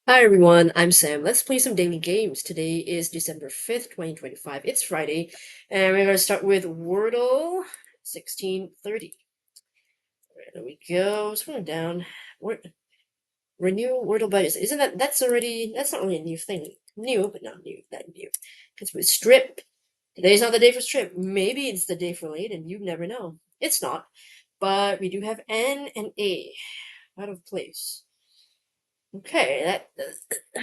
Hi everyone, I'm Sam. Let's play some daily games. Today is December 5th, 2025. It's Friday, and we're going to start with Wordle 1630. There we go. Scrolling down. Renew Wordle budgets. Isn't that's not really a new thing. New, but not new, that new. Because with Strip, today's not the day for Strip. Maybe it's the day for late, and you never know. It's not. But we do have N and A out of place. Okay,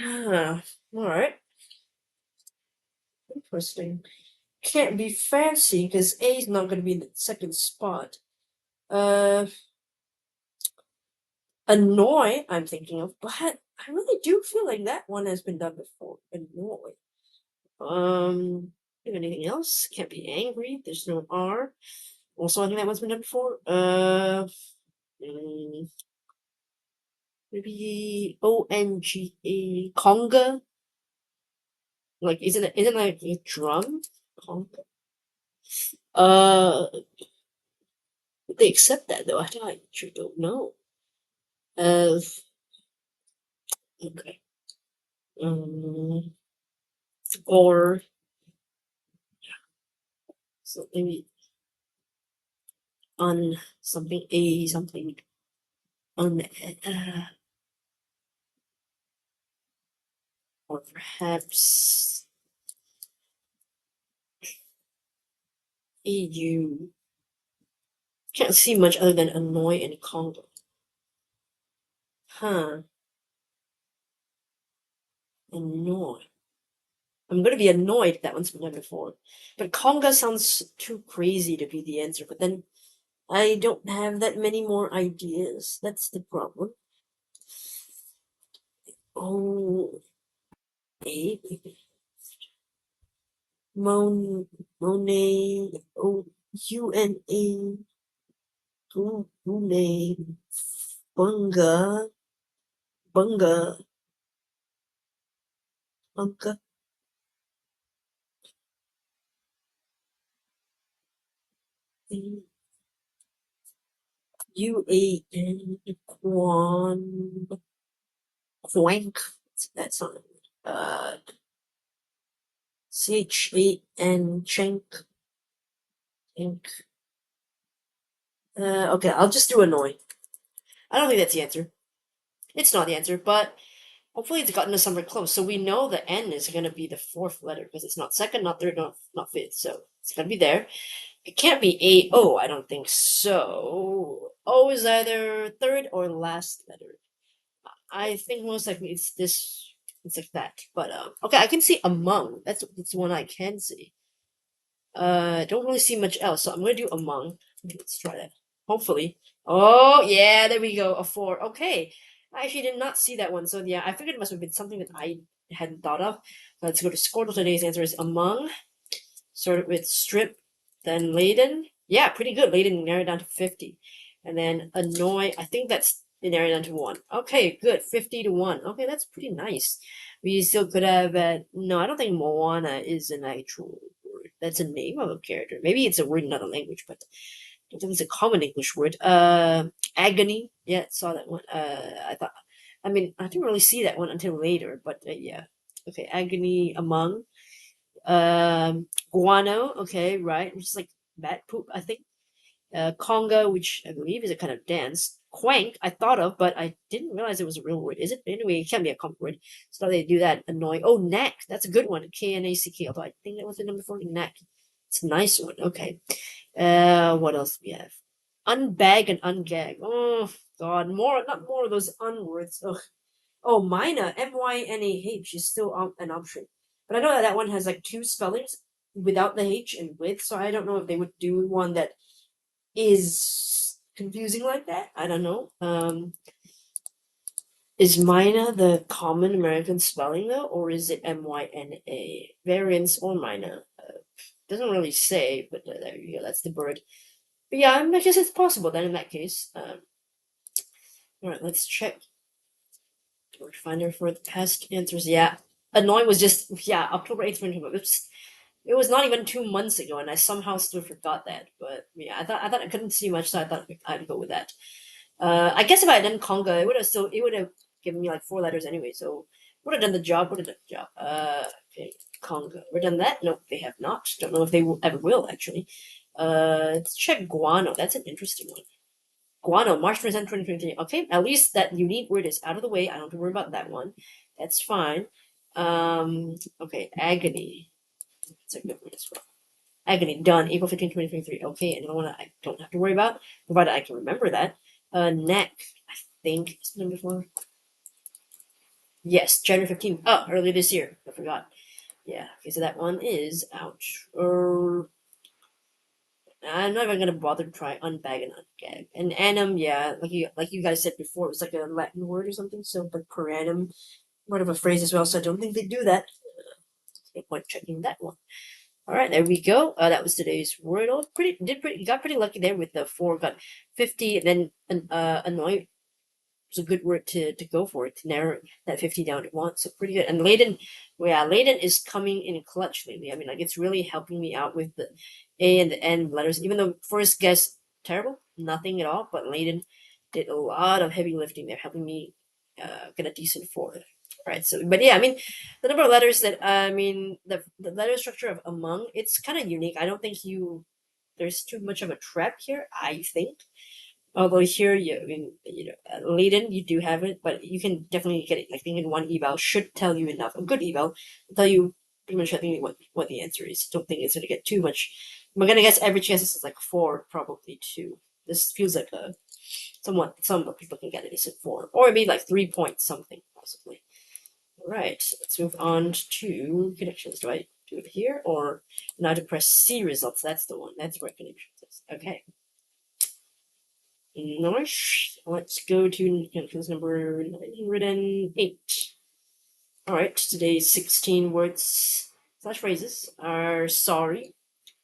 all right. Interesting. Can't be fancy because A is not going to be in the second spot. Uh, Annoy, I'm thinking of, but I really do feel like that one has been done before. Annoy. Anything else? Can't be angry. There's no R. Also, I think that one's been done before. Mm, maybe ONGA. Conga. Like, isn't like a drum? Conga. Uh, would they accept that though? I actually don't know. Uh, okay. Um, or so maybe on something a something on or perhaps EU. Can't see much other than annoy and Congo. Huh? Annoy. I'm gonna be annoyed that one's been done before, but Conga sounds too crazy to be the answer. But then I don't have that many more ideas. That's the problem. Oh, a Mon Monet. Oh, UNA. Gune, bunga, bunga, bunga, UAN, quan, quank. That's not. Uh, CHAN, chank, ink. Okay, I'll just do annoy. I don't think that's the answer. It's not the answer, but hopefully it's gotten us somewhere close. So we know the N is going to be the fourth letter because it's not second, not third, not fifth. So it's going to be there. It can't be A-O, I don't think so. O is either third or last letter. I think most likely it's this, it's like that. But, okay, I can see among. That's one I can see. Don't really see much else, so I'm gonna do among. Let's try that. Hopefully. Oh, yeah, there we go. A four. Okay. I actually did not see that one, so yeah, I figured it must have been something that I hadn't thought of. Let's go to Squirtle. Today's answer is among. Started with strip, then laden. Yeah, pretty good. Laden narrowed down to 50. And then annoy, I think that's narrowed down to 1. Okay, good. 50 to 1. Okay, that's pretty nice. We still could have, no, I don't think Moana is an actual word. That's a name of a character. Maybe it's a word in another language, but I don't think it's a common English word. Agony. Yeah, saw that one. I mean, I didn't really see that one until later, but yeah. Okay, agony among. Guano, okay, right, which is like bat poop, I think. Conga, which I believe is a kind of dance. Quank, I thought of, but I didn't realize it was a real word. Is it? Anyway, it can be a common word. So they do that. Annoy. Oh, knack. That's a good one. K-N-A-C-K. Although I think that was the number 4. Knack. It's a nice one. Okay. What else do we have? Unbag and ungag. Oh God, not more of those unwords. Ugh. Oh, Mina, Mynah is still an option. But I know that one has like two spellings without the H and with, so I don't know if they would do one that is confusing like that. I don't know. Is Mina the common American spelling though, or is it Myna? Variance or Mina? Doesn't really say, but there you go. That's the bird. But yeah, I guess it's possible then in that case. All right, let's check. Word finder for the past answers. Yeah, annoy was just October 8th, 2020. It was not even 2 months ago, and I somehow still forgot that. But yeah, I thought I couldn't see much, so I thought I'd go with that. I guess if I had done Conga, it would have giving me like 4 letters anyway, so would have done the job. Okay, Congo. We're done that. Nope, they have not. Don't know if they will, ever will actually. Let's check guano. That's an interesting one. Guano, March 27, 2023. Okay, at least that unique word is out of the way. I don't have to worry about that one. That's fine. Okay, agony. That's a good word as well. Agony, done, April 15, 2023. Okay, another one I don't have to worry about, provided I can remember that. Neck, I think it's number 4. Yes, January 15th. Oh, early this year. I forgot. Yeah, okay, so that one is ouch. I'm not even gonna bother to try unbag and ungag. And annum, yeah, like you guys said before, it was like a Latin word or something. So, but per annum, word of a phrase as well. So I don't think they do that. No point checking that one. All right, there we go. That was today's Wordle. Got pretty lucky there with the 4. Got 50, and then annoy was a good word to go for it to narrow that 50 down to 1. So pretty good. And Layden, well, yeah, Layden is coming in clutch lately. I mean, like it's really helping me out with the A and the N letters. Even though first guess terrible, nothing at all. But Layden did a lot of heavy lifting there, helping me get a decent 4. Right. So, but yeah, I mean, the number of letters that I mean, the letter structure of among, it's kind of unique. I don't think there's too much of a trap here. I think. Although here, Leiden, you do have it, but you can definitely get it. I think in one eval should tell you enough. A good eval will tell you pretty much I think what the answer is. Don't think it's gonna get too much. I'm gonna guess average guess is like 4, probably 2. This feels like a some people can get it is at 4, or maybe like 3 points something possibly. All right, let's move on to connections. Do I do it here or now to press C results? That's the one. That's where connections is. Okay. Nice. Let's go to connections number 908. All right, today's 16 words / phrases are sorry,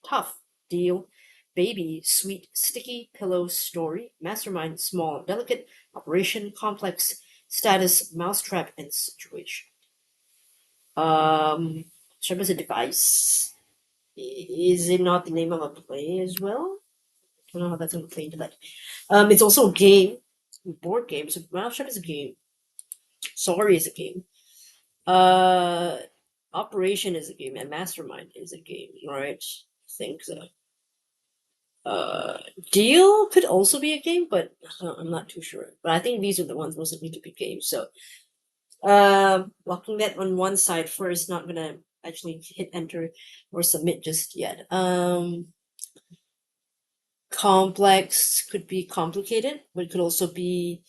tough, deal, baby, sweet, sticky, pillow, story, mastermind, small, delicate, operation, complex, status, mousetrap, and situation. Trap is a device. Is it not the name of a play as well? I don't know how that's going to play into that. It's also a game, board game. So Mousetrap is a game. Sorry is a game. Operation is a game, and Mastermind is a game. Right? I think so. Deal could also be a game, but I'm not too sure. But I think these are the ones most likely to be games. So, locking that on one side first. Not gonna actually hit enter or submit just yet. Complex could be complicated, but it could also be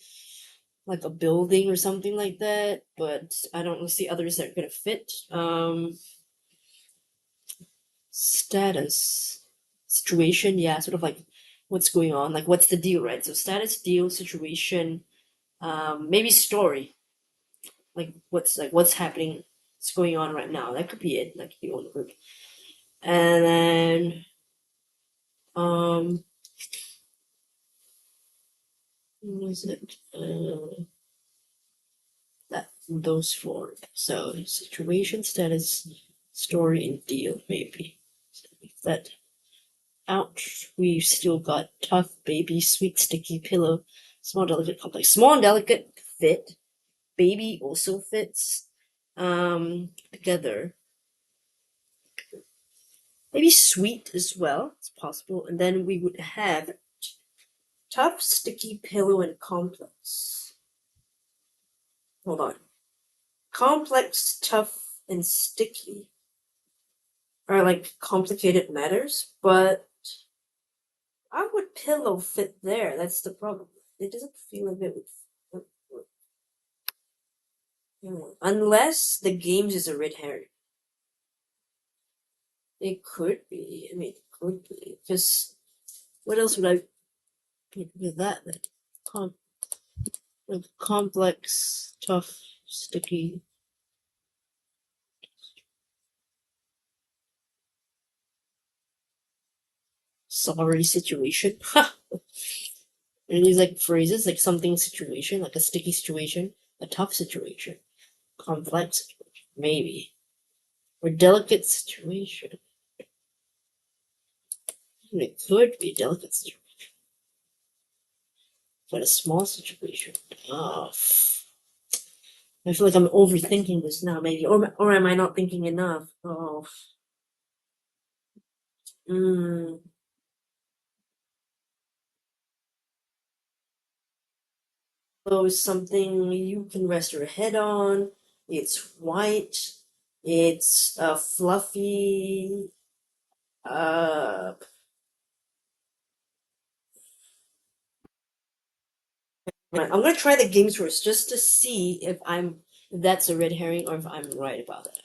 like a building or something like that. But I don't see others that are gonna fit. Status, situation, yeah, sort of like what's going on, like what's the deal, right? So status, deal, situation, maybe story, like what's happening, what's going on right now. That could be it, like the own group. And then what is it? That those 4. So situation, status, story, and deal, maybe. So that ouch. We've still got tough, baby, sweet, sticky, pillow, small, delicate, complex. Small and delicate fit. Baby also fits. Together. Maybe sweet as well. It's possible. And then we would have tough, sticky, pillow, and complex. Hold on. Complex, tough, and sticky are like complicated matters, but how would pillow fit there? That's the problem. It doesn't feel like it would. Unless the games is a red herring. It could be. I mean, it could be. Because what else would I pick with that then? Like complex, tough, sticky. Sorry situation. And these like phrases, like something situation, like a sticky situation, a tough situation, complex situation, maybe. Or delicate situation. It could be a delicate situation. But a small situation. Oh. I feel like I'm overthinking this now, maybe, or am I not thinking enough? Oh, mm. So it's something you can rest your head on. It's white. It's fluffy. Uh, right, I'm gonna try the games first just to see if that's a red herring or if I'm right about that.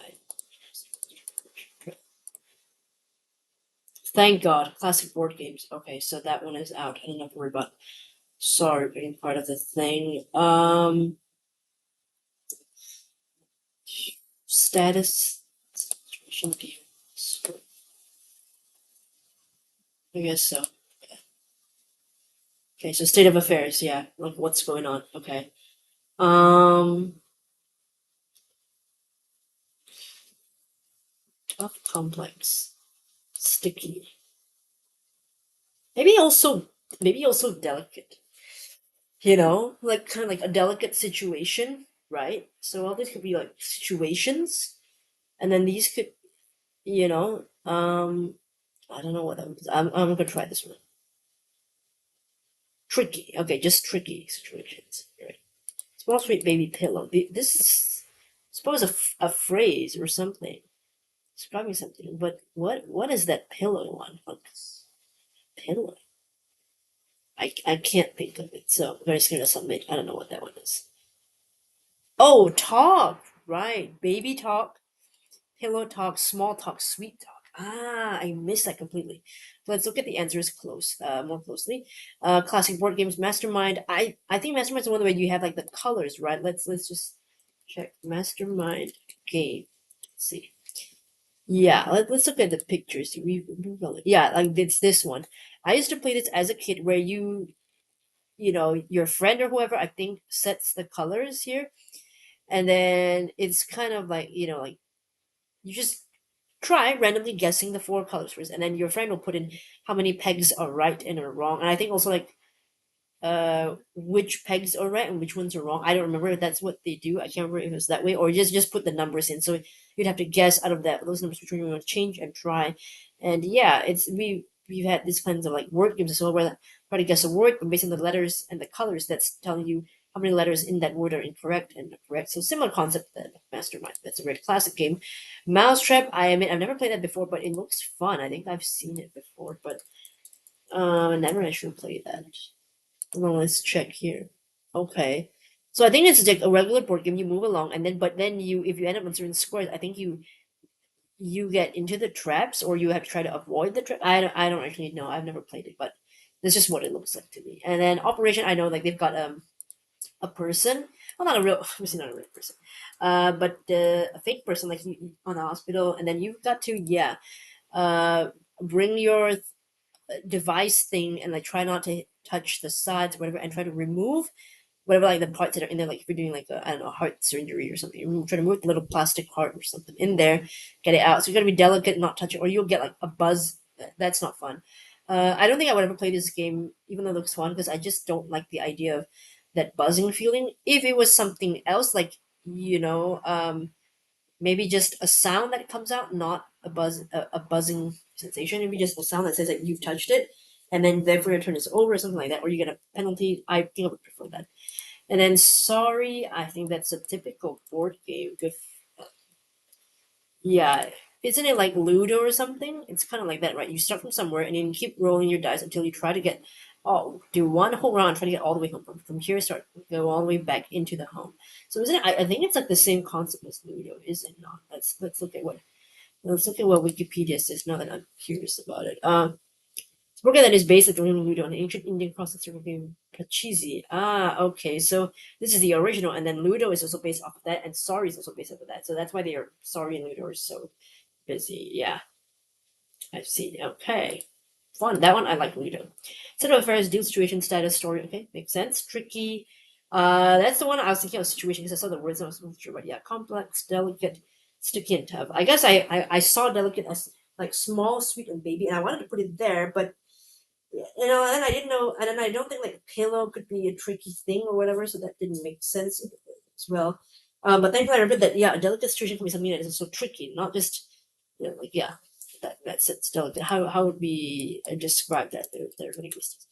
Thank God, classic board games. Okay, so that one is out. I don't have to worry about. Sorry, being part of the thing. Status. Situation views. I guess so. Okay, so state of affairs. Yeah, like what's going on? Okay. Um, tough, complex, sticky. Maybe also, maybe also delicate. Like kind of like a delicate situation, right? So all these could be like situations, and then these could, you know, I don't know what that was. I'm gonna try this one. Tricky. Okay, just tricky situations. Right. Small sweet baby pillow. This is, I suppose, a phrase or something. Describing something. But what is that pillow one? Pillow. I can't think of it. So I'm very scared to submit. I don't know what that one is. Oh, talk. Right. Baby talk, pillow talk, small talk, sweet talk. Ah, I missed that completely. Let's look at the answers more closely. Classic board games, Mastermind. I think Mastermind is the one where you have like the colors, right? Let's just check Mastermind game. Let's see. Yeah, let's look at the pictures. Yeah, like it's this one. I used to play this as a kid, where your friend or whoever, I think, sets the colors here, and then it's kind of like like you just try randomly guessing the four colors first, and then your friend will put in how many pegs are right and are wrong. And I think also like which pegs are right and which ones are wrong. I don't remember if that's what they do. I can't remember if it was that way, or just put the numbers in. So you'd have to guess out of those numbers which one you want to change and try. And yeah, we've had these kinds of like word games as well, where try to guess a word, but based on the letters and the colors, that's telling you how many letters in that word are incorrect and correct. So similar concept that Mastermind. That's a very classic game. Mousetrap. I admit I've never played that before, but it looks fun. I think I've seen it before, but never actually played that. Well, let's check here. Okay. So I think it's like a regular board game. You move along, and then if you end up on certain scores, I think you get into the traps, or you have to try to avoid the trap. I don't actually know. I've never played it, but that's just what it looks like to me. And then Operation, I know like they've got a person. Well, not a real, obviously not a real person, but a fake person like on a hospital, and then you've got to uh bring your device thing and like try not to touch the sides, whatever, and try to remove whatever like the parts that are in there. Like if you're doing like I don't know, heart surgery or something, you try to remove the little plastic heart or something in there, get it out. So you got to be delicate, not touch it, or you'll get like a buzz. That's not fun. I don't think I would ever play this game, even though it looks fun, because I just don't like the idea of that buzzing feeling. If it was something else, like maybe just a sound that comes out, not a buzzing sensation. Maybe just a sound that says that you've touched it, and then therefore your turn is over, or something like that, or you get a penalty. I think I would prefer that. And then sorry, I think that's a typical board game. Good, yeah. Isn't it like Ludo or something? It's kind of like that, right? You start from somewhere and then you keep rolling your dice until you try to get, do one whole round, try to get all the way home. From here, start go all the way back into the home. So isn't it? I think it's like the same concept as Ludo, is it not? Let's look at what Wikipedia says now that I'm curious about it. Program that is based at the Ludo, an ancient Indian cross-cultural game, Pachisi. Ah, okay. So this is the original, and then Ludo is also based off of that, and Sorry is also based off of that. So that's why they are Sorry and Ludo are so busy. Yeah, I've seen. Okay, fun. That one I like Ludo. Set of affairs, deal situation, status, story. Okay, makes sense. Tricky. That's the one I was thinking of situation because I saw the words and I was not sure. But yeah, complex, delicate, sticky, and tough. I guess I saw delicate as like small, sweet, and baby, and I wanted to put it there, but and I didn't know, and then I don't think like pillow could be a tricky thing or whatever, so that didn't make sense as well. But thankfully, I remember that yeah, a delicate situation can be something that is also tricky, not just like yeah, that's it's delicate. How would we describe that? There linguistics.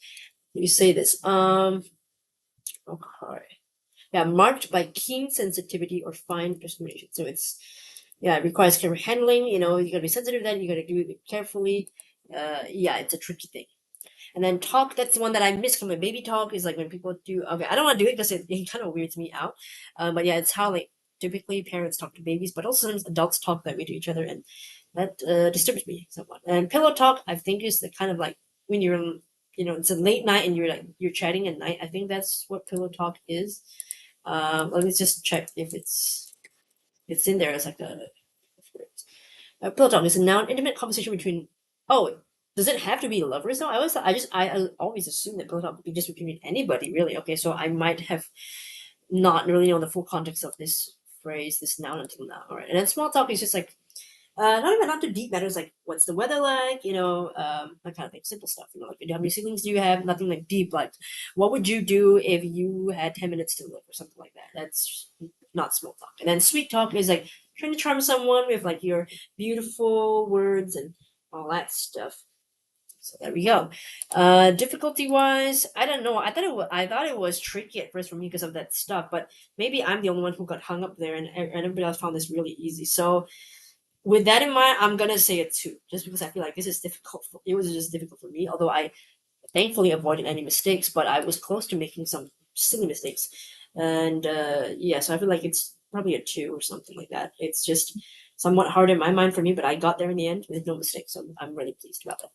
You say this. Okay. Yeah, marked by keen sensitivity or fine discrimination. So it's yeah, it requires careful handling. You gotta be sensitive. Then you gotta do it carefully. Yeah, it's a tricky thing. And then talk, that's the one that I miss from my baby talk is like when people do okay, I don't want to do it because it kind of weirds me out. But yeah, it's how like typically parents talk to babies, but also sometimes adults talk that way to each other, and that disturbs me somewhat. And pillow talk, I think, is the kind of like when it's a late night and you're chatting at night. I think that's what pillow talk is. Let me just check if it's in there as like pillow talk is a noun, intimate conversation between. Oh, does it have to be lovers though? I always assume that pillow talk could be just between anybody, really. Okay, so I might have not really known the full context of this phrase, this noun until now. All right, and then small talk is just like not too deep matters like what's the weather like, that kind of thing, simple stuff. Like how many siblings do you have? Nothing like deep, like what would you do if you had 10 minutes to live or something like that. That's not small talk. And then sweet talk is like trying to charm someone with like your beautiful words and all that stuff. So there we go. Difficulty wise, I don't know. I thought it was tricky at first for me because of that stuff, but maybe I'm the only one who got hung up there, and everybody else found this really easy. So with that in mind, I'm gonna say a two, just because I feel like this is difficult. It was just difficult for me, although I thankfully avoided any mistakes, but I was close to making some silly mistakes, and yeah, so I feel like it's probably a two or something like that. It's just somewhat hard in my mind for me, but I got there in the end with no mistakes, so I'm really pleased about that.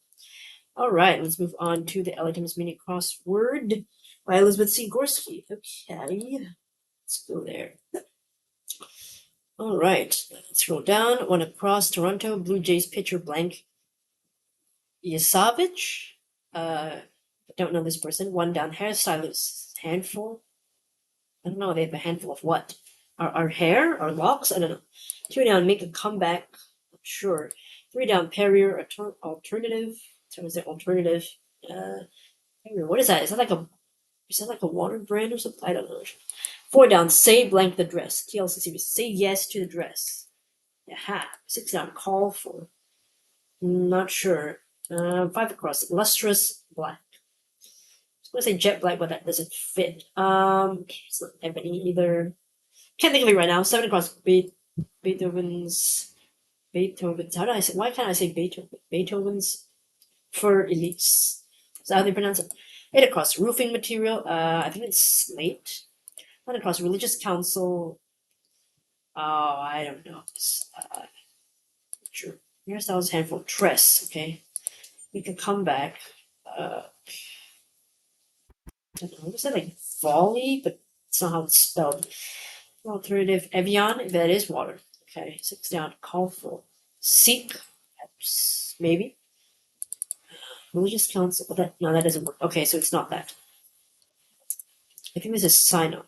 All right, let's move on to the LA Times Mini Crossword by Elizabeth C. Gorski. Okay, let's go there. All right, let's scroll down. One across Toronto Blue Jays pitcher blank Yasavich. I don't know this person. One down hairstylist handful. I don't know. They have a handful of what? Our hair? Our locks? I don't know. Two down, make a comeback. Not sure. Three down, Perrier alternative. So is it alternative? Perrier. What is that? Is that like a water brand or something? I don't know. Four down, say blank the dress. TLC say yes to the dress. Aha. Six down, call for. Not sure. Five across, lustrous black. I was gonna say jet black, but that doesn't fit. It's not ebony either. Can't think of it right now. Seven across, Beethoven's. How do I say? Why can't I say Beethoven? Beethoven's for elites. Is that how they pronounce it? Eight across, roofing material. I think it's slate. Nine across, religious council. Oh, I don't know. Sure. Hairstyles handful. Tress. Okay. We can come back. I don't know. Was that like volley? But it's not how it's spelled. Alternative Evian. That is water. Okay. Six down. Call for. Seek. Maybe. Religious council. That no, that doesn't work. Okay, so it's not that. I think this is sign on.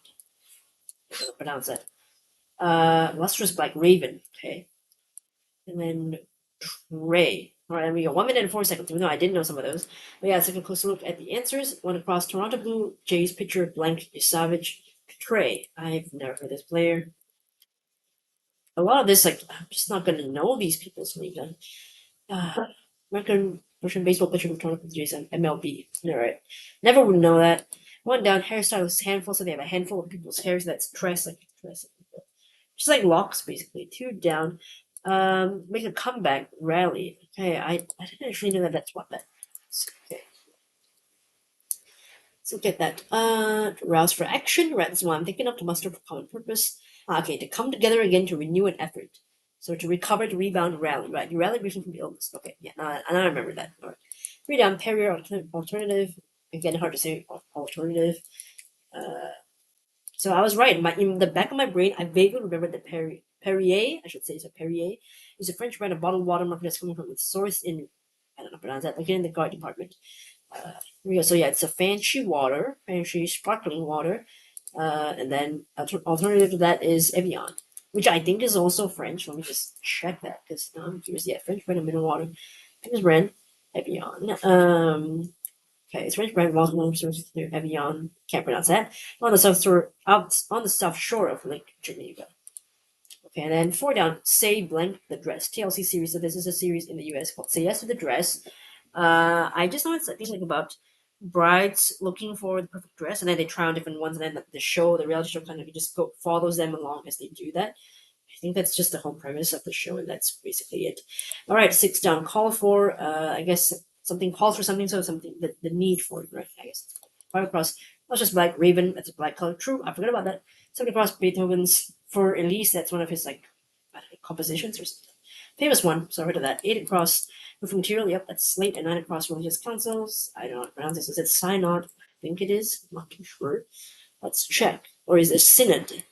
I don't pronounce that. Lustrous black raven. Okay. And then Ray. All right, and we got 1 minute and 4 seconds. Even though I didn't know some of those. But yeah, let's take a closer look at the answers. One across Toronto Blue Jays pitcher blank Savage Trey. I've never heard this player. A lot of this, like, I'm just not gonna know these people's names. American Russian baseball pitcher from Toronto Blue Jays and MLB. All right, never would know that. One down, hairstylist handful. So they have a handful of people's hair. So that's tress, like tress. Just like locks, basically. Two down. Make a comeback rally. Okay, I didn't actually know that that's what that is. Okay. So get that. Rouse for action. Right, that's what I'm thinking of. To muster for common purpose. Okay, to come together again to renew an effort. So to recover, to rebound, rally. Right, you rally briefly from illness. Okay, yeah, now I remember that. All right. Three down, Perrier alternative. Again, hard to say alternative. So I was right. In the back of my brain, I vaguely remembered that Perrier, I should say, so Perrier is a French brand of bottled water market that's coming from its source in, I don't know pronounce that, located in the guard department. Here we go. So yeah, it's a fancy sparkling water. And then alternative to that is Evian, which I think is also French. Let me just check that because I'm curious. Yeah, French brand of mineral water. Famous brand, Evian. Okay, it's French brand multiple sources near Evian. Can't pronounce that. On the south shore of Lake Geneva. Okay, and then 4 down, Say Blank the Dress, TLC series. So this is a series in the US called Say Yes to the Dress. I just know it's, I think, like about brides looking for the perfect dress, and then they try on different ones, and then the show, the reality show, kind of just follows them along as they do that. I think that's just the whole premise of the show, and that's basically it. All right, 6 down, call for. I guess something calls for something, so something the need for it, right? I guess. 5 across. That's just black. Raven. That's a black color. True. I forgot about that. 7 across. Beethoven's For Elise. That's one of his like I don't know, compositions or something. Famous one. So I heard of that. 8 across. Roofing material. Yep, that's slate. And 9 across. Religious councils. I don't know how to pronounce this. Is it synod? I think it is. I'm not too sure. Let's check. Or is it synod?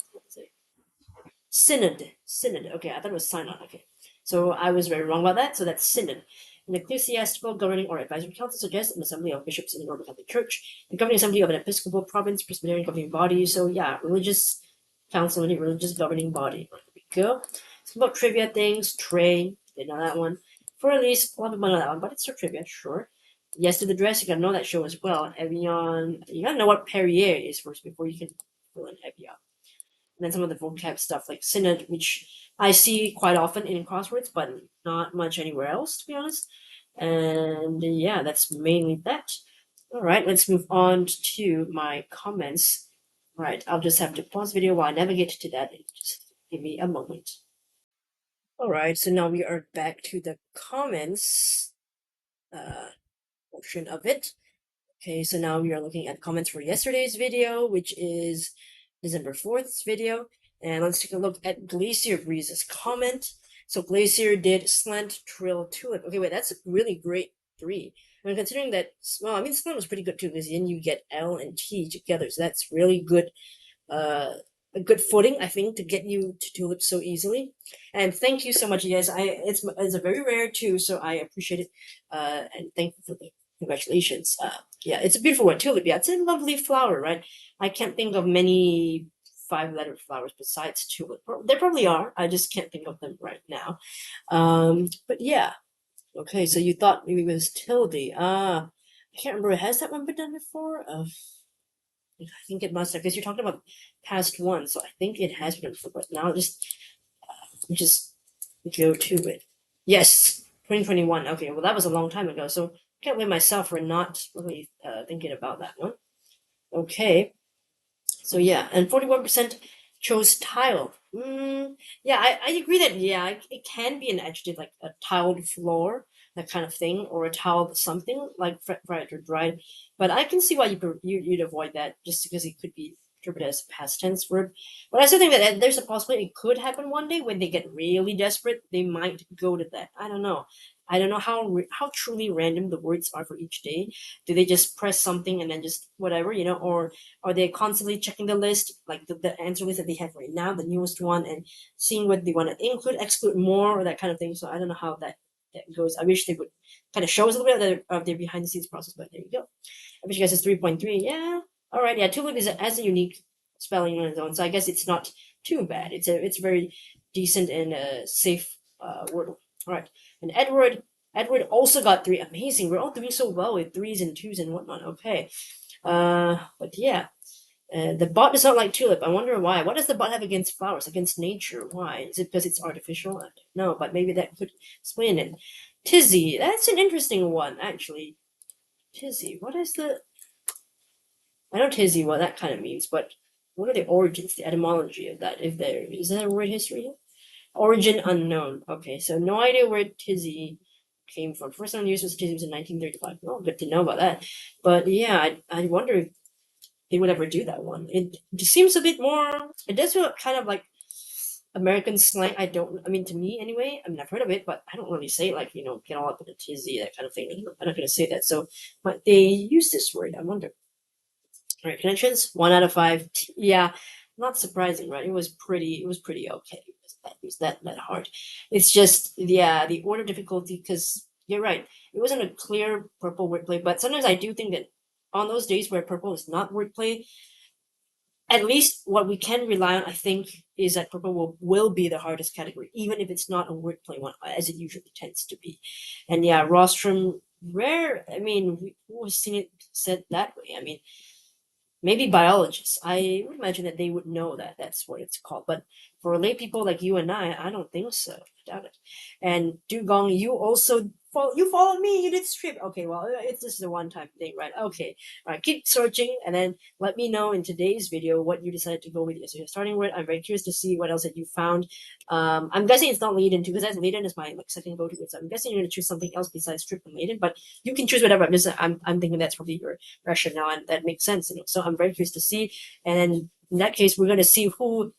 Synod. Synod. Okay, I thought it was synod. Okay. So I was very wrong about that. So that's synod. An ecclesiastical governing or advisory council suggests an assembly of bishops in the Roman Catholic Church, the governing assembly of an episcopal province, Presbyterian governing body. So yeah, religious council, any religious governing body. There we go. It's about trivia things. Trey, didn't know that one. For at least a lot of people know that one, but it's for trivia, sure. Yes to the Dress, you gotta know that show as well. Evian, you gotta know what Perrier is first before you can fill in Evian. And then some of the vocab stuff like synod, which I see quite often in crosswords, but not much anywhere else, to be honest. And yeah, that's mainly that. All right, let's move on to my comments. All right, I'll just have to pause the video while I navigate to that. Just give me a moment. All right, so now we are back to the comments portion of it. Okay, so now we are looking at comments for yesterday's video, which is December 4th's video. And let's take a look at Glacier Breeze's comment. So Glacier did slant, trill, tulip. Okay, wait, that's a really great 3. I mean, considering that, well, I mean, slant was pretty good too, because then you get L and T together. So that's really good, a good footing, I think, to get you to tulip so easily. And thank you so much, you guys. It's a very rare too, so I appreciate it. And thank you for the congratulations. Yeah, it's a beautiful one, tulip. Yeah, it's a lovely flower, right? I can't think of many 5-letter flowers besides tulip. There probably are. I just can't think of them right now. But yeah. Okay, so you thought maybe it was tilde. I can't remember. Has that one been done before? I think it must have, because you're talking about past one, so I think it has been before. But now just go to it. Yes, 2021. Okay, well that was a long time ago, so I can't blame myself for not really thinking about that one. Okay, so yeah, and 41% chose tile. Yeah, I agree that yeah, it can be an adjective like a tiled floor, that kind of thing, or a tiled something like fried or dried. But I can see why you'd avoid that just because it could be interpreted as a past tense verb. But I still think that there's a possibility it could happen one day when they get really desperate. They might go to that. I don't know. I don't know how truly random the words are for each day. Do they just press something and then just whatever, or are they constantly checking the list, like the answer list that they have right now, the newest one, and seeing what they want to include, exclude more, or that kind of thing? So I don't know how that goes. I wish they would kind of show us a little bit of their behind the scenes process, but there you go. I wish you guys is 3.3. Yeah. All right. Yeah. Tulip has a unique spelling on its own, so I guess it's not too bad. It's very decent and safe word. All right. And Edward also got 3. Amazing. We're all doing so well with 3s and 2s and whatnot. Okay. But yeah. The bot does not like tulip. I wonder why. What does the bot have against flowers? Against nature? Why? Is it because it's artificial? No, but maybe that could explain it. Tizzy. That's an interesting one, actually. Tizzy. What is the... I know tizzy, what that kind of means, but what are the origins, the etymology of that? If there is that a word history here? Origin unknown. Okay, so no idea where tizzy came from. First time used was tizzy was in 1935. Oh, good to know about that. But yeah, I wonder if they would ever do that one. It just seems a bit more. It does feel kind of like American slang. I mean, to me anyway. I mean, I've heard of it, but I don't really say it like get all up in a tizzy, that kind of thing. I'm not gonna say that. So, but they use this word. I wonder. All right, connections 1 out of 5. Yeah, not surprising, right? It was pretty okay. It was that hard. It's just yeah, the order difficulty, because you're right. It wasn't a clear purple wordplay, but sometimes I do think that on those days where purple is not wordplay, at least what we can rely on, I think, is that purple will be the hardest category, even if it's not a wordplay one, as it usually tends to be. And yeah, rostrum, rare. I mean, who has seen it said that way? I mean, maybe biologists. I would imagine that they would know that that's what it's called. But For lay people like you and I don't think so. I doubt it. And Dugong, you also you followed me. You did strip. Okay, well, it's just a one-time thing, right? Okay, all right. Keep searching, and then let me know in today's video what you decided to go with. So you're starting with. I'm very curious to see what else that you found. I'm guessing it's not Laden too, because that's Laden is my like second go-to. So I'm guessing you're gonna choose something else besides strip and Laden, but you can choose whatever. I'm thinking that's probably your rationale, and that makes sense. So I'm very curious to see, and then in that case, we're gonna see who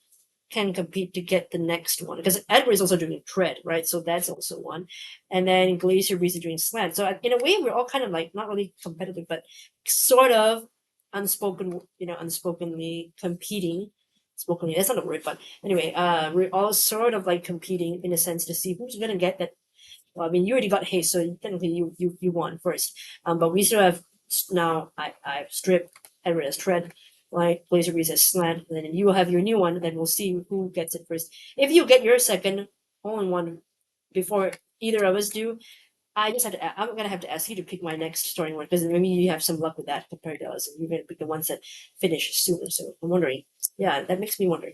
can compete to get the next one, because Edward is also doing tread, right? So that's also one, and then Glacier Breeze is doing slant. So in a way, we're all kind of like not really competitive, but sort of unspokenly competing. Spokenly, that's not a word, but anyway, we're all sort of like competing in a sense to see who's gonna get that. Well, I mean, you already got haste, so technically you won first. But we still have now. I've stripped Edward as tread, like Blazer Breeze as slant, and then you will have your new one. Then we'll see who gets it first. If you get your second hole in one before either of us do, I just had to. I'm gonna have to ask you to pick my next starting one, because maybe you have some luck with that compared to us, and you're gonna pick the ones that finish sooner. So I'm wondering. Yeah, that makes me wonder.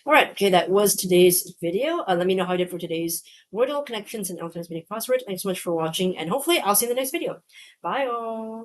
All right, okay, that was today's video. Let me know how I did for today's Wordle connections and alternative meaning crossword. Thanks so much for watching, and hopefully I'll see you in the next video. Bye all.